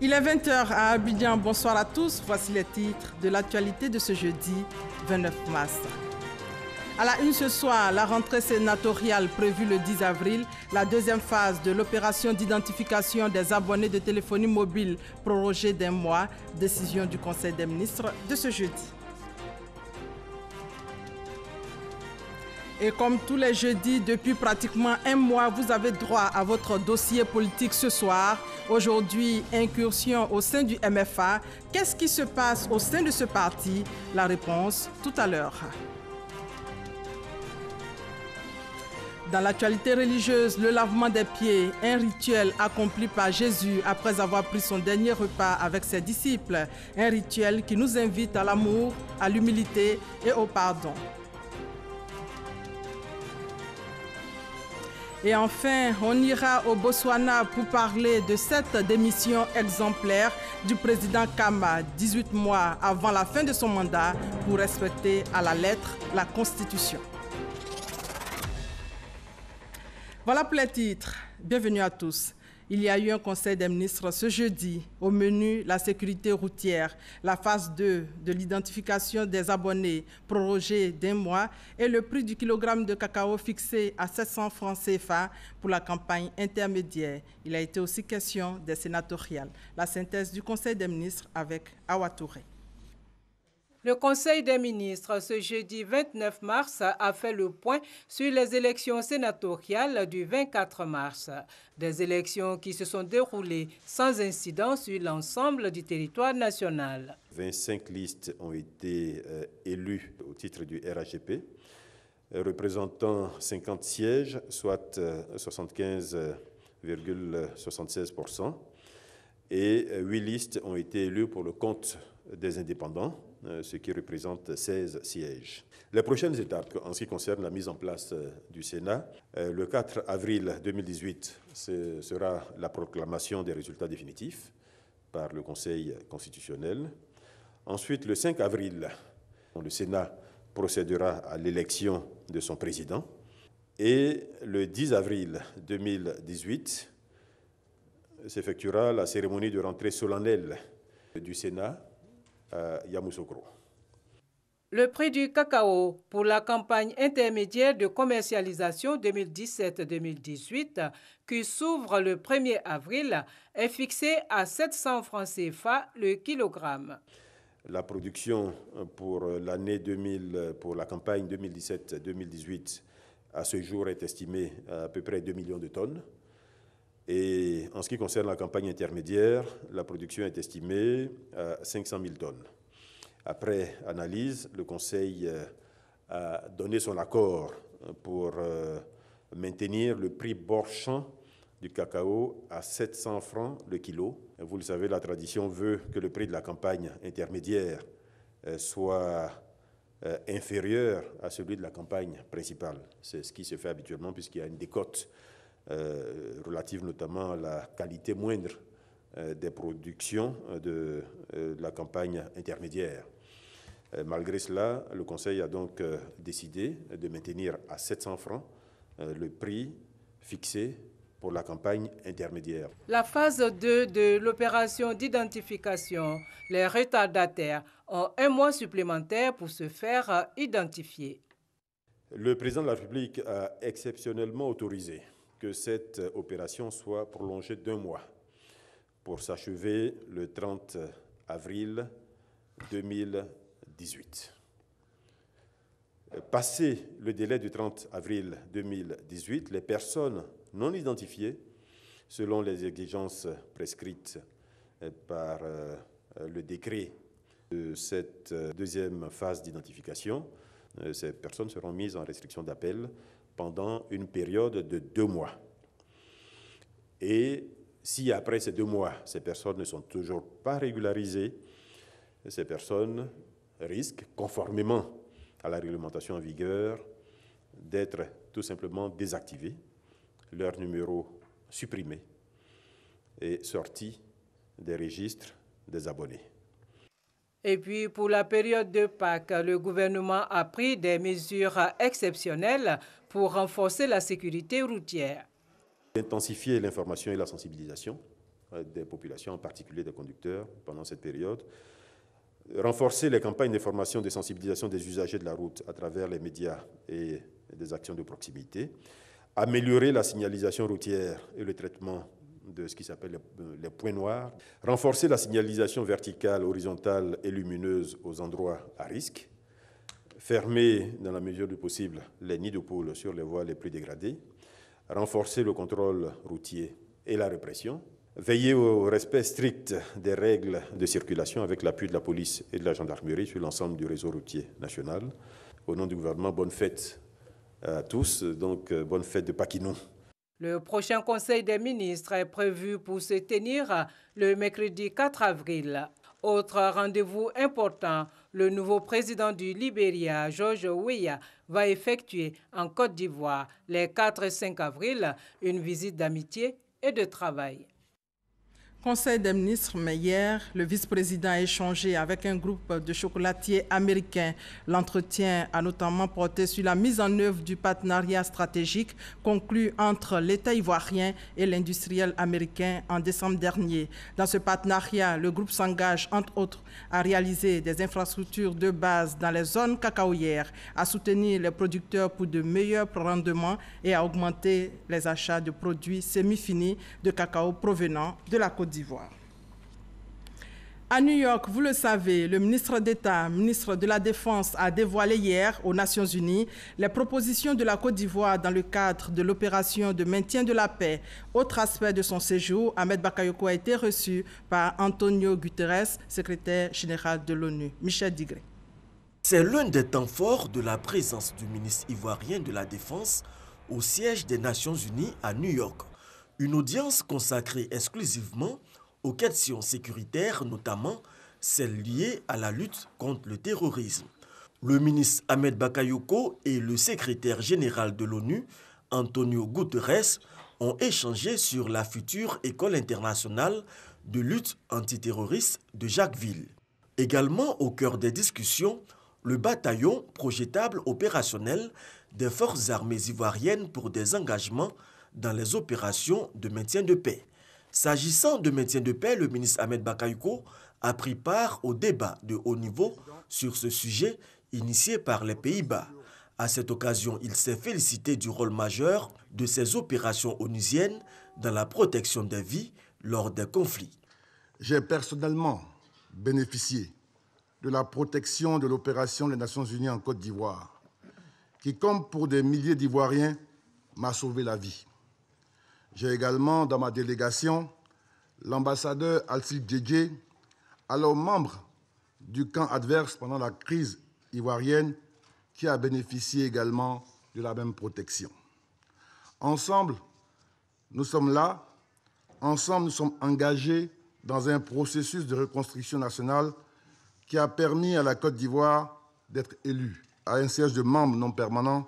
Il est 20 h à Abidjan. Bonsoir à tous. Voici les titres de l'actualité de ce jeudi 29 mars. À la une ce soir, la rentrée sénatoriale prévue le 10 avril, la deuxième phase de l'opération d'identification des abonnés de téléphonie mobile prorogée d'un mois, décision du Conseil des ministres de ce jeudi. Et comme tous les jeudis, depuis pratiquement un mois, vous avez droit à votre dossier politique ce soir. Aujourd'hui, incursion au sein du MFA. Qu'est-ce qui se passe au sein de ce parti? La réponse tout à l'heure. Dans l'actualité religieuse, le lavement des pieds, un rituel accompli par Jésus après avoir pris son dernier repas avec ses disciples. Un rituel qui nous invite à l'amour, à l'humilité et au pardon. Et enfin, on ira au Botswana pour parler de cette démission exemplaire du président Kama, 18 mois avant la fin de son mandat, pour respecter à la lettre la Constitution. Voilà pour les titres. Bienvenue à tous. Il y a eu un conseil des ministres ce jeudi. Au menu, la sécurité routière, la phase 2 de l'identification des abonnés prorogée d'un mois et le prix du kilogramme de cacao fixé à 700 francs CFA pour la campagne intermédiaire. Il a été aussi question des sénatoriales. La synthèse du conseil des ministres avec Awa Touré. Le Conseil des ministres, ce jeudi 29 mars, a fait le point sur les élections sénatoriales du 24 mars. Des élections qui se sont déroulées sans incident sur l'ensemble du territoire national. 25 listes ont été élues au titre du RHGP, représentant 50 sièges, soit 75,76%. Et 8 listes ont été élues pour le compte des indépendants, ce qui représente 16 sièges. Les prochaines étapes en ce qui concerne la mise en place du Sénat, le 4 avril 2018, ce sera la proclamation des résultats définitifs par le Conseil constitutionnel. Ensuite, le 5 avril, le Sénat procédera à l'élection de son président. Et le 10 avril 2018, s'effectuera la cérémonie de rentrée solennelle du Sénat à Yamoussoukro. Le prix du cacao pour la campagne intermédiaire de commercialisation 2017-2018, qui s'ouvre le 1er avril, est fixé à 700 francs CFA le kilogramme. La production pour l'année 2000, pour la campagne 2017-2018, à ce jour est estimée à peu près 2 millions de tonnes. Et en ce qui concerne la campagne intermédiaire, la production est estimée à 500 000 tonnes. Après analyse, le Conseil a donné son accord pour maintenir le prix bord-champ du cacao à 700 francs le kilo. Vous le savez, la tradition veut que le prix de la campagne intermédiaire soit inférieur à celui de la campagne principale. C'est ce qui se fait habituellement puisqu'il y a une décote relative notamment à la qualité moindre des productions de la campagne intermédiaire. Malgré cela, le Conseil a donc décidé de maintenir à 700 francs le prix fixé pour la campagne intermédiaire. La phase 2 de l'opération d'identification, les retardataires ont un mois supplémentaire pour se faire identifier. Le président de la République a exceptionnellement autorisé que cette opération soit prolongée d'1 mois pour s'achever le 30 avril 2018. Passé le délai du 30 avril 2018, les personnes non identifiées, selon les exigences prescrites par le décret de cette deuxième phase d'identification, ces personnes seront mises en restriction d'appel pendant une période de 2 mois. Et si après ces 2 mois, ces personnes ne sont toujours pas régularisées, ces personnes risquent, conformément à la réglementation en vigueur, d'être tout simplement désactivées, leur numéro supprimé et sortis des registres des abonnés. Et puis, pour la période de Pâques, le gouvernement a pris des mesures exceptionnelles pour renforcer la sécurité routière. Intensifier l'information et la sensibilisation des populations, en particulier des conducteurs, pendant cette période. Renforcer les campagnes d'information, de sensibilisation des usagers de la route à travers les médias et des actions de proximité. Améliorer la signalisation routière et le traitement de ce qui s'appelle les points noirs. Renforcer la signalisation verticale, horizontale et lumineuse aux endroits à risque. Fermer, dans la mesure du possible, les nids de poules sur les voies les plus dégradées. Renforcer le contrôle routier et la répression. Veiller au respect strict des règles de circulation avec l'appui de la police et de la gendarmerie sur l'ensemble du réseau routier national. Au nom du gouvernement, bonne fête à tous, donc bonne fête de Paquinon. Le prochain Conseil des ministres est prévu pour se tenir le mercredi 4 avril. Autre rendez-vous important, le nouveau président du Libéria, George Weah, va effectuer en Côte d'Ivoire les 4 et 5 avril une visite d'amitié et de travail. Conseil des ministres, mais hier, le vice-président a échangé avec un groupe de chocolatiers américains. L'entretien a notamment porté sur la mise en œuvre du partenariat stratégique conclu entre l'État ivoirien et l'industriel américain en décembre dernier. Dans ce partenariat, le groupe s'engage, entre autres, à réaliser des infrastructures de base dans les zones cacaoyères, à soutenir les producteurs pour de meilleurs rendements et à augmenter les achats de produits semi-finis de cacao provenant de la Côte d'Ivoire. À New York, vous le savez, le ministre d'État, ministre de la Défense, a dévoilé hier aux Nations Unies les propositions de la Côte d'Ivoire dans le cadre de l'opération de maintien de la paix. Autre aspect de son séjour, Ahmed Bakayoko a été reçu par Antonio Guterres, secrétaire général de l'ONU. Michel Digré. C'est l'un des temps forts de la présence du ministre ivoirien de la Défense au siège des Nations Unies à New York. Une audience consacrée exclusivement aux questions sécuritaires, notamment celles liées à la lutte contre le terrorisme. Le ministre Ahmed Bakayoko et le secrétaire général de l'ONU, Antonio Guterres, ont échangé sur la future école internationale de lutte antiterroriste de Jacquesville. Également au cœur des discussions, le bataillon projetable opérationnel des forces armées ivoiriennes pour des engagements dans les opérations de maintien de paix. S'agissant de maintien de paix, le ministre Ahmed Bakayoko a pris part au débat de haut niveau sur ce sujet initié par les Pays-Bas. À cette occasion, il s'est félicité du rôle majeur de ces opérations onusiennes dans la protection des vies lors des conflits. J'ai personnellement bénéficié de la protection de l'opération des Nations Unies en Côte d'Ivoire, qui, comme pour des milliers d'Ivoiriens, m'a sauvé la vie. J'ai également dans ma délégation l'ambassadeur Alcide Djedje, alors membre du camp adverse pendant la crise ivoirienne, qui a bénéficié également de la même protection. Ensemble, nous sommes là, ensemble nous sommes engagés dans un processus de reconstruction nationale qui a permis à la Côte d'Ivoire d'être élue à un siège de membres non permanents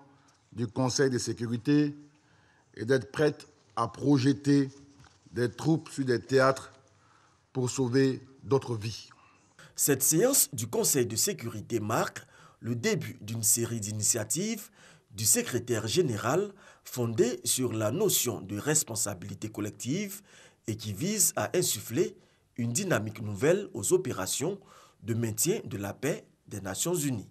du Conseil de sécurité et d'être prête à projeter des troupes sur des théâtres pour sauver d'autres vies. Cette séance du Conseil de sécurité marque le début d'une série d'initiatives du secrétaire général fondées sur la notion de responsabilité collective et qui vise à insuffler une dynamique nouvelle aux opérations de maintien de la paix des Nations Unies.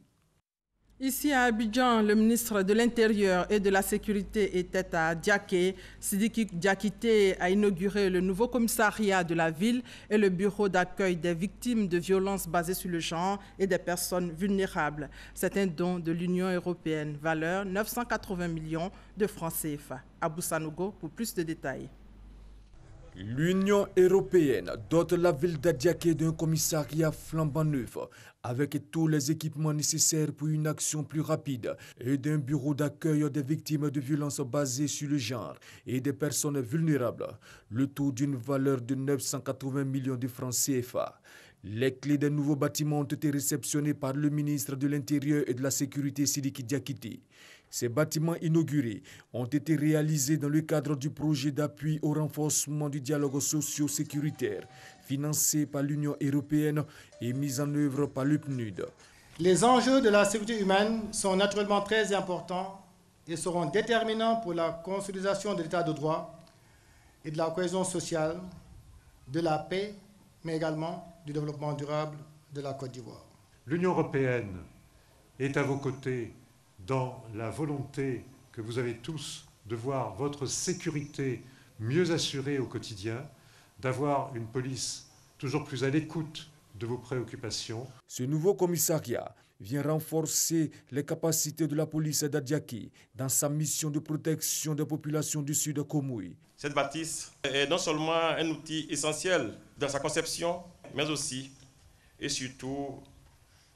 Ici à Abidjan, le ministre de l'Intérieur et de la Sécurité était à Diaké. Sidiki Diakité a inauguré le nouveau commissariat de la ville et le bureau d'accueil des victimes de violences basées sur le genre et des personnes vulnérables. C'est un don de l'Union européenne, valeur 980 millions de francs CFA. Abou Sanogo pour plus de détails. L'Union européenne dote la ville d'Adiaké d'un commissariat flambant neuf avec tous les équipements nécessaires pour une action plus rapide et d'un bureau d'accueil des victimes de violences basées sur le genre et des personnes vulnérables, le tout d'une valeur de 980 millions de francs CFA. Les clés des nouveaux bâtiments ont été réceptionnées par le ministre de l'Intérieur et de la Sécurité Sidiki Diakité. Ces bâtiments inaugurés ont été réalisés dans le cadre du projet d'appui au renforcement du dialogue socio-sécuritaire, financé par l'Union européenne et mis en œuvre par le PNUD. Les enjeux de la sécurité humaine sont naturellement très importants et seront déterminants pour la consolidation de l'état de droit et de la cohésion sociale de la paix, mais également du développement durable de la Côte d'Ivoire. L'Union européenne est à vos côtés dans la volonté que vous avez tous de voir votre sécurité mieux assurée au quotidien, d'avoir une police toujours plus à l'écoute de vos préoccupations. Ce nouveau commissariat vient renforcer les capacités de la police d'Adiaké dans sa mission de protection des populations du sud de Komouï. Cette bâtisse est non seulement un outil essentiel dans sa conception, mais aussi et surtout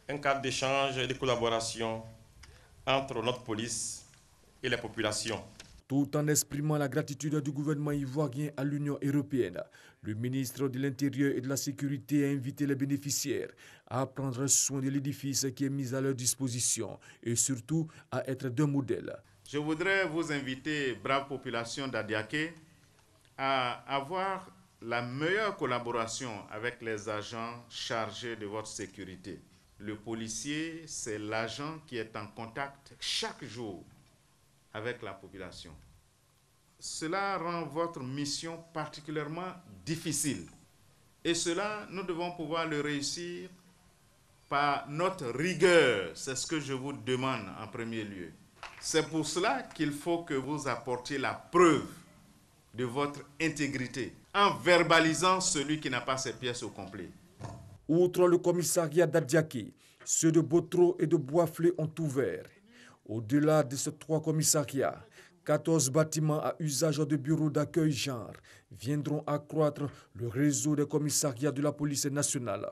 un cadre d'échange et de collaboration entre notre police et les populations. Tout en exprimant la gratitude du gouvernement ivoirien à l'Union européenne, le ministre de l'Intérieur et de la Sécurité a invité les bénéficiaires à prendre soin de l'édifice qui est mis à leur disposition et surtout à être d'un modèle. Je voudrais vous inviter, brave population d'Adiaké, à avoir la meilleure collaboration avec les agents chargés de votre sécurité. Le policier, c'est l'agent qui est en contact chaque jour avec la population. Cela rend votre mission particulièrement difficile. Et cela, nous devons pouvoir le réussir par notre rigueur. C'est ce que je vous demande en premier lieu. C'est pour cela qu'il faut que vous apportiez la preuve de votre intégrité en verbalisant celui qui n'a pas ses pièces au complet. Outre le commissariat d'Adiaké, ceux de Botro et de Boisflé ont ouvert. Au-delà de ces 3 commissariats, 14 bâtiments à usage de bureaux d'accueil genre viendront accroître le réseau des commissariats de la police nationale.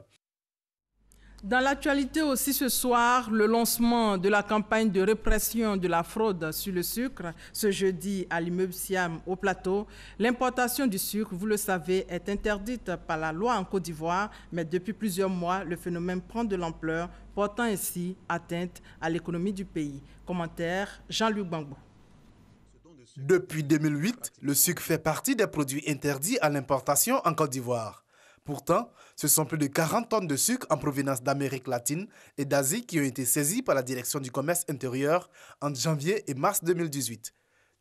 Dans l'actualité aussi ce soir, le lancement de la campagne de répression de la fraude sur le sucre ce jeudi à l'immeuble Siam au Plateau. L'importation du sucre, vous le savez, est interdite par la loi en Côte d'Ivoire, mais depuis plusieurs mois, le phénomène prend de l'ampleur, portant ainsi atteinte à l'économie du pays. Commentaire, Jean-Luc Gbangbo. Depuis 2008, le sucre fait partie des produits interdits à l'importation en Côte d'Ivoire. Pourtant, ce sont plus de 40 tonnes de sucre en provenance d'Amérique latine et d'Asie qui ont été saisies par la direction du commerce intérieur entre janvier et mars 2018.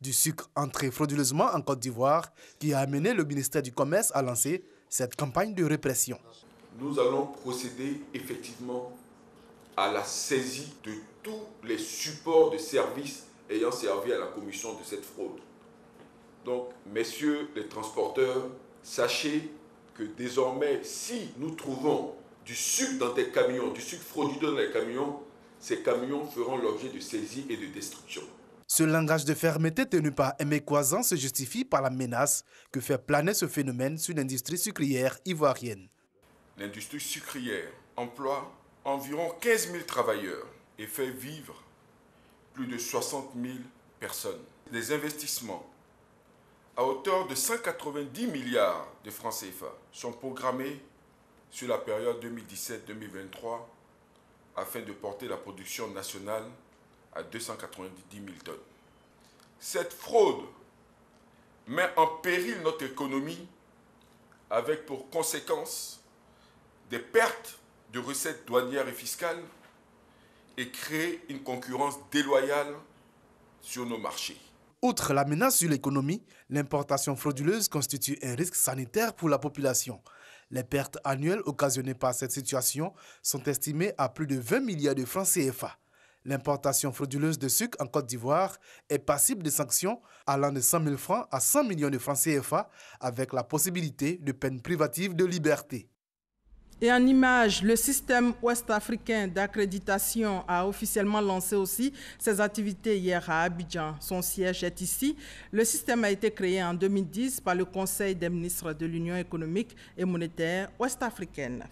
Du sucre entré frauduleusement en Côte d'Ivoire qui a amené le ministère du Commerce à lancer cette campagne de répression. Nous allons procéder effectivement à la saisie de tous les supports de services ayant servi à la commission de cette fraude. Donc, messieurs les transporteurs, sachez que désormais, si nous trouvons du sucre dans des camions, du sucre frauduleux dans les camions, ces camions feront l'objet de saisie et de destruction. Ce langage de fermeté tenu par Aimé Kwazan se justifie par la menace que fait planer ce phénomène sur l'industrie sucrière ivoirienne. L'industrie sucrière emploie environ 15 000 travailleurs et fait vivre plus de 60 000 personnes. Les investissements à hauteur de 190 milliards de francs CFA sont programmés sur la période 2017-2023 afin de porter la production nationale à 290 000 tonnes. Cette fraude met en péril notre économie avec pour conséquence des pertes de recettes douanières et fiscales et crée une concurrence déloyale sur nos marchés. Outre la menace sur l'économie, l'importation frauduleuse constitue un risque sanitaire pour la population. Les pertes annuelles occasionnées par cette situation sont estimées à plus de 20 milliards de francs CFA. L'importation frauduleuse de sucre en Côte d'Ivoire est passible de sanctions allant de 100 000 francs à 100 millions de francs CFA avec la possibilité de peines privatives de liberté. Et en images, le système ouest-africain d'accréditation a officiellement lancé aussi ses activités hier à Abidjan. Son siège est ici. Le système a été créé en 2010 par le Conseil des ministres de l'Union économique et monétaire ouest-africaine.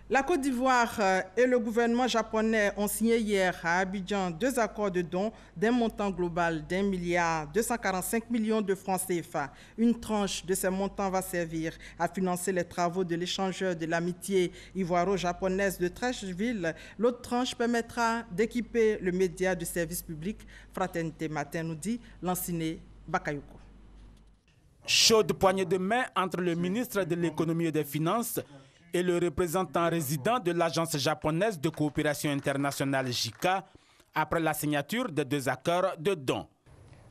La Côte d'Ivoire et le gouvernement japonais ont signé hier à Abidjan 2 accords de dons d'un montant global d'1,245 milliard de francs CFA. Une tranche de ces montants va servir à financer les travaux de l'échangeur de l'amitié ivoiro-japonaise de Trècheville. L'autre tranche permettra d'équiper le média de service public Fraternité Matin, nous dit Lanciné Bakayoko. Chaude poignée de main entre le ministre de l'Économie et des Finances et le représentant résident de l'Agence japonaise de coopération internationale JICA après la signature de 2 accords de dons.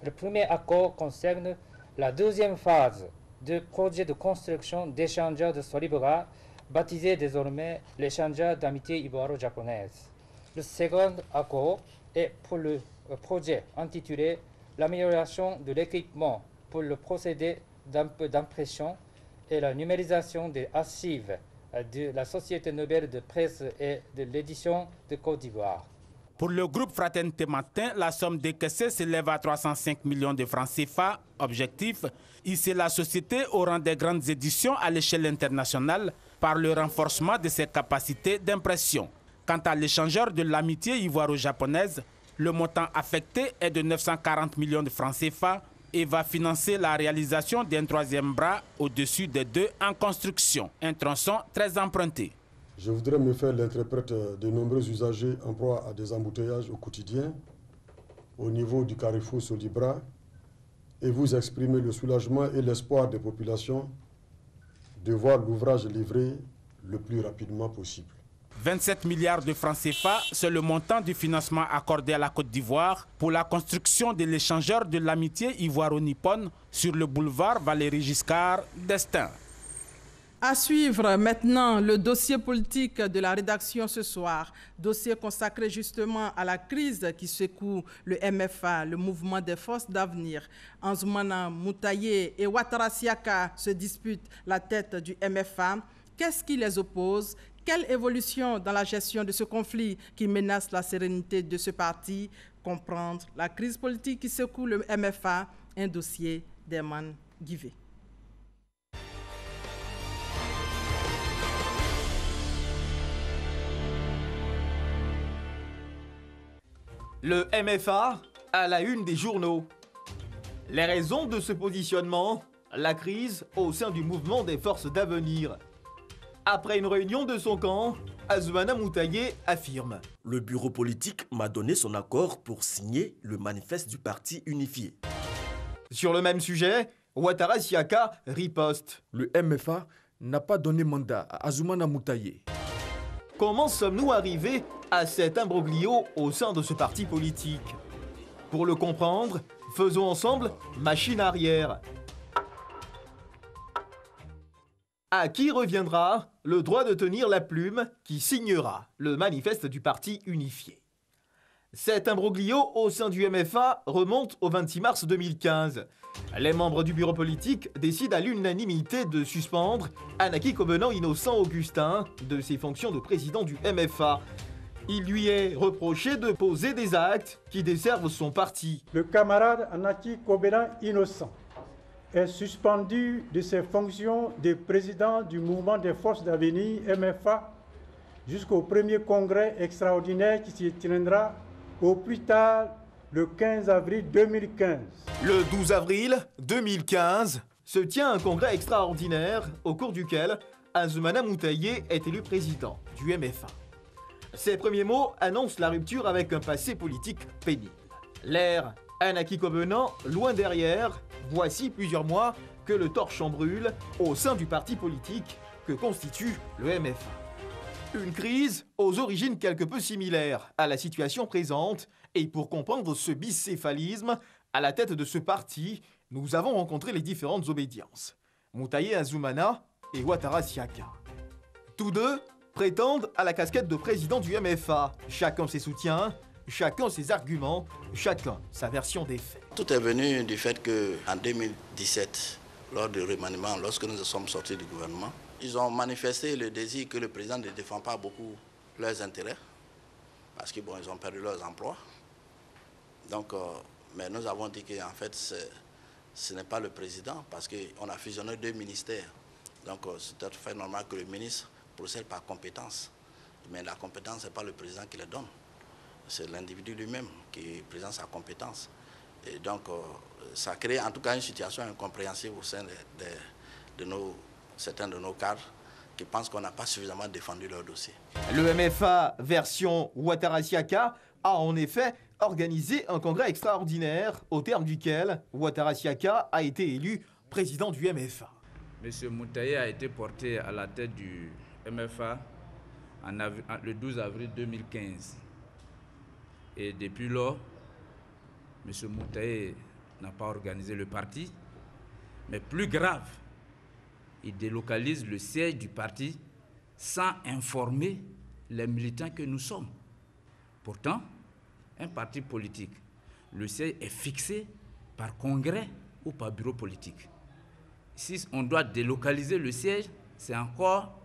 Le premier accord concerne la deuxième phase de projet de construction d'échangeurs de Solibra, baptisé désormais l'échangeur d'amitié ivoiro-japonaise. Le second accord est pour le projet intitulé l'amélioration de l'équipement pour le procédé d'impression et la numérisation des archives de la Société Nouvelle de Presse et de l'édition de Côte d'Ivoire. Pour le groupe Fraternité Matin, la somme décaissée s'élève à 305 millions de francs CFA. Objectif, hisser la société au rang des grandes éditions à l'échelle internationale par le renforcement de ses capacités d'impression. Quant à l'échangeur de l'amitié ivoiro-japonaise, le montant affecté est de 940 millions de francs CFA et va financer la réalisation d'un troisième bras au-dessus des deux en construction, un tronçon très emprunté. Je voudrais me faire l'interprète de nombreux usagers en proie à des embouteillages au quotidien au niveau du carrefour Solibra et vous exprimer le soulagement et l'espoir des populations de voir l'ouvrage livré le plus rapidement possible. 27 milliards de francs CFA, c'est le montant du financement accordé à la Côte d'Ivoire pour la construction de l'échangeur de l'amitié ivoiro-nippone sur le boulevard Valéry Giscard d'Estaing. À suivre maintenant le dossier politique de la rédaction ce soir, dossier consacré justement à la crise qui secoue le MFA, le mouvement des forces d'avenir. Ansoumana Moutaye et Ouattara Siaka se disputent la tête du MFA. Qu'est-ce qui les oppose? Quelle évolution dans la gestion de ce conflit qui menace la sérénité de ce parti? Comprendre la crise politique qui secoue le MFA, un dossier d'Herman Guivet. Le MFA à la une des journaux. Les raisons de ce positionnement, la crise au sein du mouvement des forces d'avenir. Après une réunion de son camp, Ansoumana Moutaye affirme: Le bureau politique m'a donné son accord pour signer le manifeste du parti unifié. Sur le même sujet, Ouattara Siaka riposte: Le MFA n'a pas donné mandat à Ansoumana Moutaye. Comment sommes-nous arrivés à cet imbroglio au sein de ce parti politique? Pour le comprendre, faisons ensemble machine arrière. À qui reviendra le droit de tenir la plume qui signera le manifeste du parti unifié? Cet imbroglio au sein du MFA remonte au 26 mars 2015. Les membres du bureau politique décident à l'unanimité de suspendre Anaki Covenant Innocent Augustin de ses fonctions de président du MFA. Il lui est reproché de poser des actes qui desservent son parti. Le camarade Anaki Covenant Innocent est suspendu de ses fonctions de président du mouvement des forces d'avenir MFA jusqu'au premier congrès extraordinaire qui se tiendra au plus tard le 15 avril 2015. Le 12 avril 2015 se tient un congrès extraordinaire au cours duquel Ansoumana Moutaye est élu président du MFA. Ses premiers mots annoncent la rupture avec un passé politique pénible. L'ère Anaki Covenant, loin derrière, voici plusieurs mois que le torchon brûle au sein du parti politique que constitue le MFA. Une crise aux origines quelque peu similaires à la situation présente, et pour comprendre ce bicéphalisme, à la tête de ce parti, nous avons rencontré les différentes obédiences. Moutaye Ansoumana et Ouattara Siaka. Tous deux prétendent à la casquette de président du MFA. Chacun ses soutiens, chacun ses arguments, chacun sa version des faits. Tout est venu du fait qu'en 2017, lors du remaniement, lorsque nous sommes sortis du gouvernement, ils ont manifesté le désir que le président ne défend pas beaucoup leurs intérêts, parce qu'ils ont perdu leurs emplois. Donc, mais nous avons dit qu'en fait, ce n'est pas le président, parce qu'on a fusionné deux ministères. Donc, c'est tout à fait normal que le ministre procède par compétence. Mais la compétence, ce n'est pas le président qui la donne. C'est l'individu lui-même qui présente sa compétence. Et donc, ça crée en tout cas une situation incompréhensible au sein de certains de nos cadres qui pensent qu'on n'a pas suffisamment défendu leur dossier. Le MFA version Ouattara Siaka a en effet organisé un congrès extraordinaire au terme duquel Ouattara Siaka a été élu président du MFA. M. Moutaye a été porté à la tête du MFA le 12 avril 2015. Et depuis lors, M. Moutaye n'a pas organisé le parti. Mais plus grave, il délocalise le siège du parti sans informer les militants que nous sommes. Pourtant, un parti politique, le siège est fixé par congrès ou par bureau politique. Si on doit délocaliser le siège, c'est encore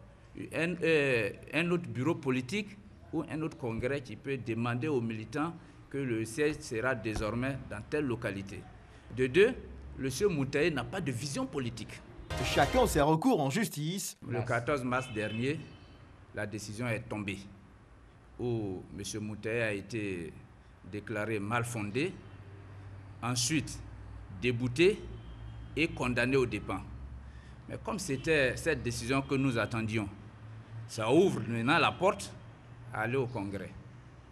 un autre bureau politique ou un autre congrès qui peut demander aux militants que le siège sera désormais dans telle localité. De deux, le monsieur Moutaye n'a pas de vision politique. Chacun ses recours en justice. Le 14 mars dernier, la décision est tombée, où M. Moutaye a été déclaré mal fondé, ensuite débouté et condamné aux dépens. Mais comme c'était cette décision que nous attendions, ça ouvre maintenant la porte à aller au Congrès.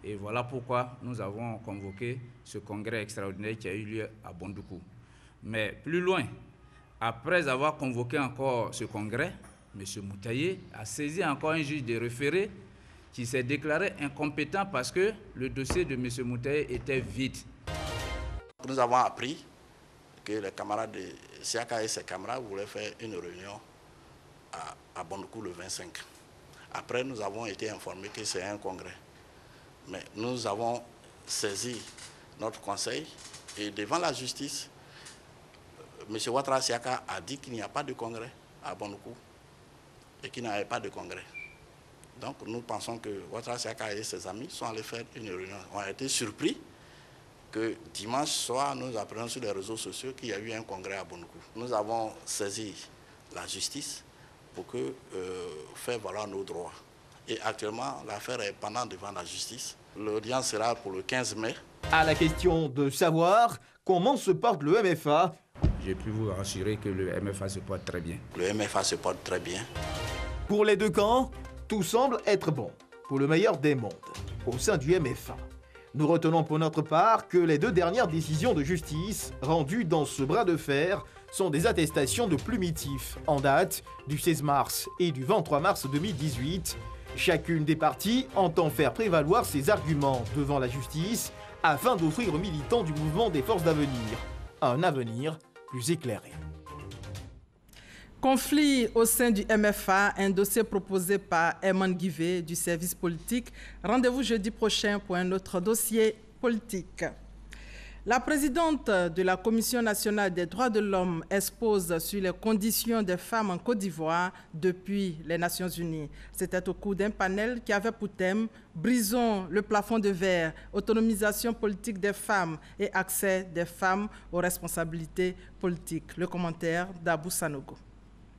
Et voilà pourquoi nous avons convoqué ce congrès extraordinaire qui a eu lieu à Bondoukou. Mais plus loin, après avoir convoqué encore ce congrès, M. Moutaye a saisi encore un juge de référé qui s'est déclaré incompétent parce que le dossier de M. Moutaye était vide. Nous avons appris que les camarades de Siaka et ses camarades voulaient faire une réunion à Bondoukou le 25. Après, nous avons été informés que c'est un congrès. Mais nous avons saisi notre conseil et devant la justice, M. Ouattara Siaka a dit qu'il n'y a pas de congrès à Bondoukou et qu'il n'y avait pas de congrès. Donc nous pensons que Ouattara Siaka et ses amis sont allés faire une réunion. On a été surpris que dimanche soir, nous apprenons sur les réseaux sociaux qu'il y a eu un congrès à Bondoukou. Nous avons saisi la justice pour faire valoir nos droits. Et actuellement, l'affaire est pendant devant la justice. L'audience sera pour le 15 mai. À la question de savoir comment se porte le MFA, j'ai pu vous rassurer que le MFA se porte très bien. Le MFA se porte très bien. Pour les deux camps, tout semble être bon, pour le meilleur des mondes, au sein du MFA. Nous retenons pour notre part que les deux dernières décisions de justice rendues dans ce bras de fer sont des attestations de plumitifs en date du 16 mars et du 23 mars 2018. Chacune des parties entend faire prévaloir ses arguments devant la justice afin d'offrir aux militants du mouvement des forces d'avenir un avenir plus éclairé. Conflit au sein du MFA, un dossier proposé par Herman Guivet du service politique. Rendez-vous jeudi prochain pour un autre dossier politique. La présidente de la Commission nationale des droits de l'homme expose sur les conditions des femmes en Côte d'Ivoire depuis les Nations Unies. C'était au cours d'un panel qui avait pour thème « Brisons le plafond de verre, autonomisation politique des femmes et accès des femmes aux responsabilités politiques ». Le commentaire d'Abou Sanogo.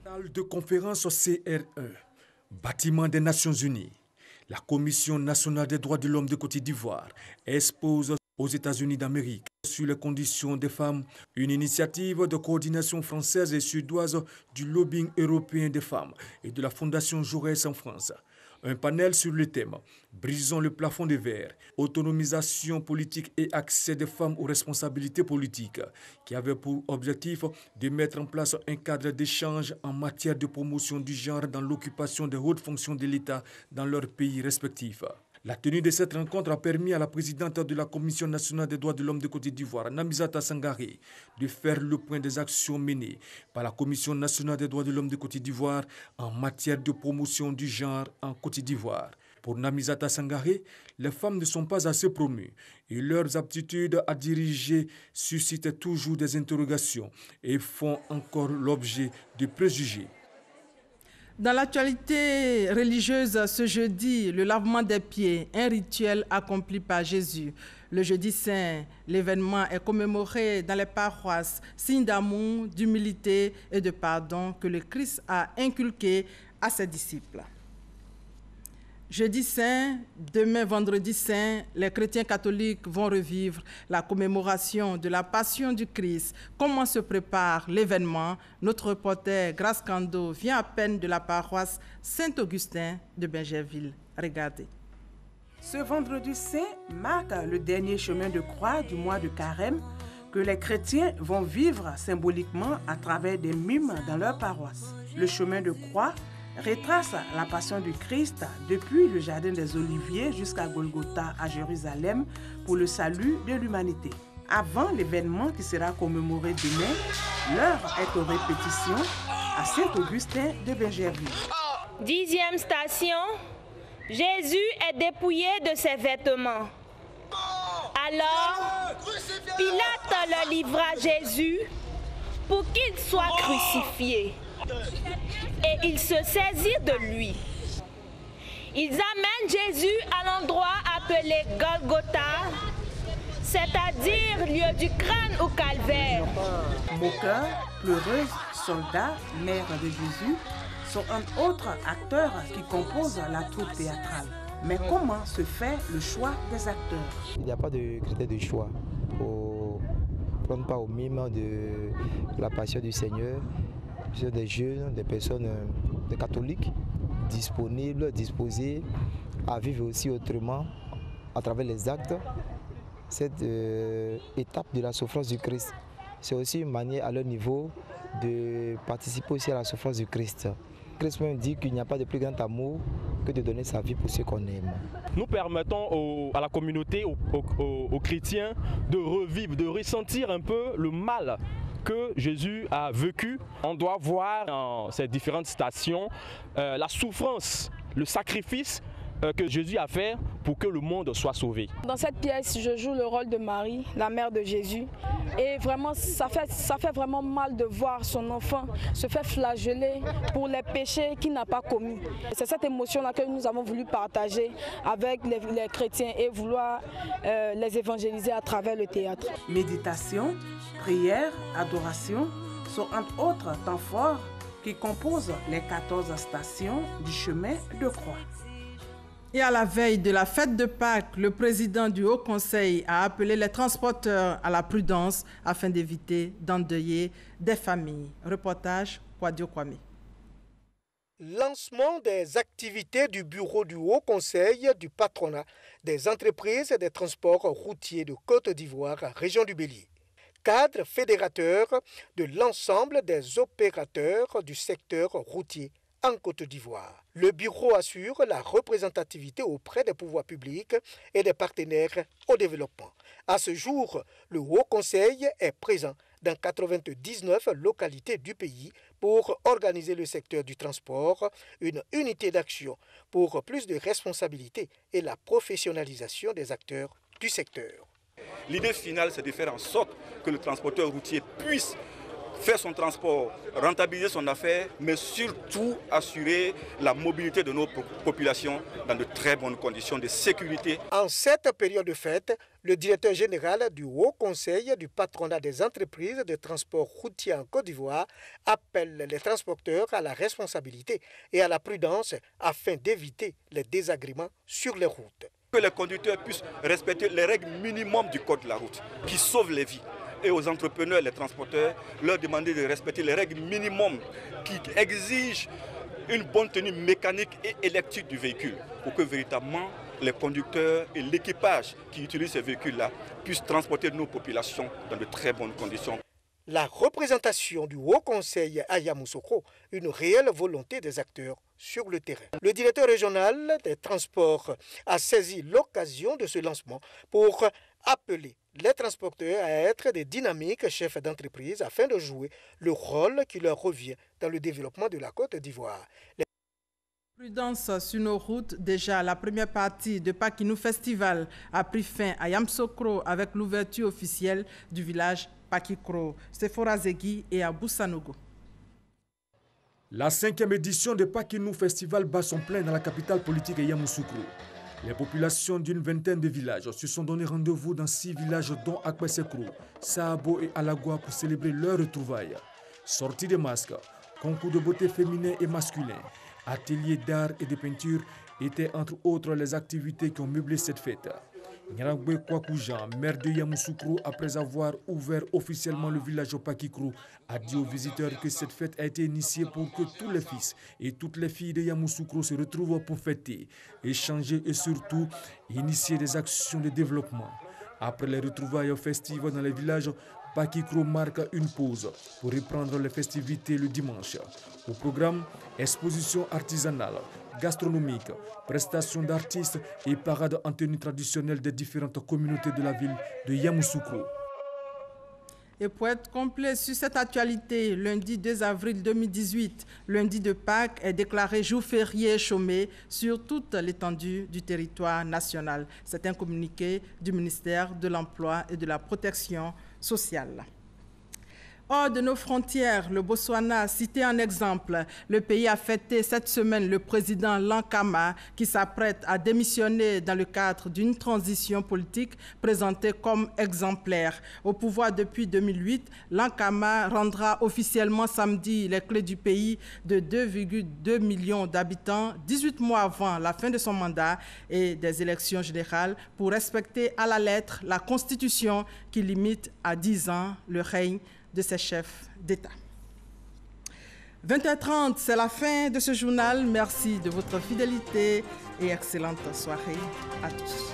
Salle de conférence au CR1, bâtiment des Nations Unies. La Commission nationale des droits de l'homme de Côte d'Ivoire expose aux États-Unis d'Amérique sur les conditions des femmes, une initiative de coordination française et suédoise du lobbying européen des femmes et de la Fondation Jaurès en France. Un panel sur le thème « Brisons le plafond de verre, autonomisation politique et accès des femmes aux responsabilités politiques » qui avait pour objectif de mettre en place un cadre d'échange en matière de promotion du genre dans l'occupation des hautes fonctions de l'État dans leurs pays respectifs. La tenue de cette rencontre a permis à la présidente de la Commission nationale des droits de l'homme de Côte d'Ivoire, Namizata Sangaré, de faire le point des actions menées par la Commission nationale des droits de l'homme de Côte d'Ivoire en matière de promotion du genre en Côte d'Ivoire. Pour Namizata Sangaré, les femmes ne sont pas assez promues et leurs aptitudes à diriger suscitent toujours des interrogations et font encore l'objet de préjugés. Dans l'actualité religieuse, ce jeudi, le lavement des pieds, un rituel accompli par Jésus. Le jeudi saint, l'événement est commémoré dans les paroisses, signe d'amour, d'humilité et de pardon que le Christ a inculqué à ses disciples. Jeudi saint, demain vendredi saint, les chrétiens catholiques vont revivre la commémoration de la passion du Christ. Comment se prépare l'événement? Notre reporter Grace Kando vient à peine de la paroisse Saint-Augustin de Bingerville. Regardez. Ce vendredi saint marque le dernier chemin de croix du mois de Carême que les chrétiens vont vivre symboliquement à travers des mimes dans leur paroisse. Le chemin de croix retrace la passion du Christ depuis le jardin des Oliviers jusqu'à Golgotha à Jérusalem pour le salut de l'humanité. Avant l'événement qui sera commémoré demain, l'heure est aux répétitions à Saint-Augustin de Bingerville. 10e station, Jésus est dépouillé de ses vêtements. Alors, Pilate le livra Jésus pour qu'il soit crucifié. Et ils se saisirent de lui. Ils amènent Jésus à l'endroit appelé Golgotha, c'est-à-dire lieu du crâne au calvaire. Moqueur, pleureuse, soldat, mère de Jésus sont entre autres acteurs qui composent la troupe théâtrale. Mais comment se fait le choix des acteurs? Il n'y a pas de critère de choix pour prendre part au mime de la passion du Seigneur. Ce sont des jeunes, des personnes, des catholiques disponibles, disposés à vivre aussi autrement à travers les actes. Cette étape de la souffrance du Christ, c'est aussi une manière à leur niveau de participer aussi à la souffrance du Christ. Christ même dit qu'il n'y a pas de plus grand amour que de donner sa vie pour ceux qu'on aime. Nous permettons à la communauté, aux chrétiens, de revivre, de ressentir un peu le mal que Jésus a vécu. On doit voir dans ces différentes stations la souffrance, le sacrifice que Jésus a fait pour que le monde soit sauvé. Dans cette pièce, je joue le rôle de Marie, la mère de Jésus. Et vraiment, ça fait vraiment mal de voir son enfant se faire flageller pour les péchés qu'il n'a pas commis. C'est cette émotion-là que nous avons voulu partager avec les chrétiens et vouloir les évangéliser à travers le théâtre. Méditation, prière, adoration sont entre autres temps forts qui composent les 14 stations du chemin de croix. Et à la veille de la fête de Pâques, le président du Haut Conseil a appelé les transporteurs à la prudence afin d'éviter d'endeuiller des familles. Reportage Kwadio Kwame. Lancement des activités du bureau du Haut Conseil du patronat des entreprises des transports routiers de Côte d'Ivoire, région du Bélier. Cadre fédérateur de l'ensemble des opérateurs du secteur routier en Côte d'Ivoire. Le bureau assure la représentativité auprès des pouvoirs publics et des partenaires au développement. À ce jour, le Haut Conseil est présent dans 99 localités du pays pour organiser le secteur du transport, une unité d'action pour plus de responsabilité et la professionnalisation des acteurs du secteur. L'idée finale, c'est de faire en sorte que le transporteur routier puisse faire son transport, rentabiliser son affaire, mais surtout assurer la mobilité de nos populations dans de très bonnes conditions de sécurité. En cette période de fête, le directeur général du Haut Conseil du patronat des entreprises de transport routier en Côte d'Ivoire appelle les transporteurs à la responsabilité et à la prudence afin d'éviter les désagréments sur les routes. Que les conducteurs puissent respecter les règles minimum du code de la route qui sauvent les vies. Et aux entrepreneurs, les transporteurs, leur demander de respecter les règles minimum qui exigent une bonne tenue mécanique et électrique du véhicule pour que véritablement les conducteurs et l'équipage qui utilisent ces véhicules-là puissent transporter nos populations dans de très bonnes conditions. La représentation du Haut Conseil à Yamoussoukro, une réelle volonté des acteurs sur le terrain. Le directeur régional des transports a saisi l'occasion de ce lancement pour appeler les transporteurs à être des dynamiques chefs d'entreprise afin de jouer le rôle qui leur revient dans le développement de la Côte d'Ivoire. Prudence sur nos routes. Déjà, la première partie de Pakinou Festival a pris fin à Yamoussoukro avec l'ouverture officielle du village Pakikro, Sephora Zegui et à Boussanogo. La 5e édition de Pakinou Festival bat son plein dans la capitale politique Yamoussoukro. Les populations d'une vingtaine de villages se sont donné rendez-vous dans 6 villages dont Akwesekro, Saabo et Alagua pour célébrer leur retrouvailles. Sortie de masques, concours de beauté féminin et masculin, ateliers d'art et de peinture étaient entre autres les activités qui ont meublé cette fête. Nyarangwe Kwakujan, maire de Yamoussoukro, après avoir ouvert officiellement le village Pakikro, a dit aux visiteurs que cette fête a été initiée pour que tous les fils et toutes les filles de Yamoussoukro se retrouvent pour fêter, échanger et surtout initier des actions de développement. Après les retrouvailles festives dans les villages, Pakikro marque une pause pour reprendre les festivités le dimanche. Au programme, exposition artisanale, gastronomique, prestations d'artistes et parades en tenue traditionnelle des différentes communautés de la ville de Yamoussoukro. Et pour être complet sur cette actualité, lundi 2 avril 2018, lundi de Pâques, est déclaré jour férié et chômé sur toute l'étendue du territoire national. C'est un communiqué du ministère de l'Emploi et de la Protection sociale. Hors de nos frontières, le Botswana, cité en exemple, le pays a fêté cette semaine le président Lankama qui s'apprête à démissionner dans le cadre d'une transition politique présentée comme exemplaire. Au pouvoir depuis 2008, Lankama rendra officiellement samedi les clés du pays de 2,2 millions d'habitants, 18 mois avant la fin de son mandat et des élections générales, pour respecter à la lettre la Constitution qui limite à 10 ans le règne de ces chefs d'État. 20h30, c'est la fin de ce journal. Merci de votre fidélité et excellente soirée à tous.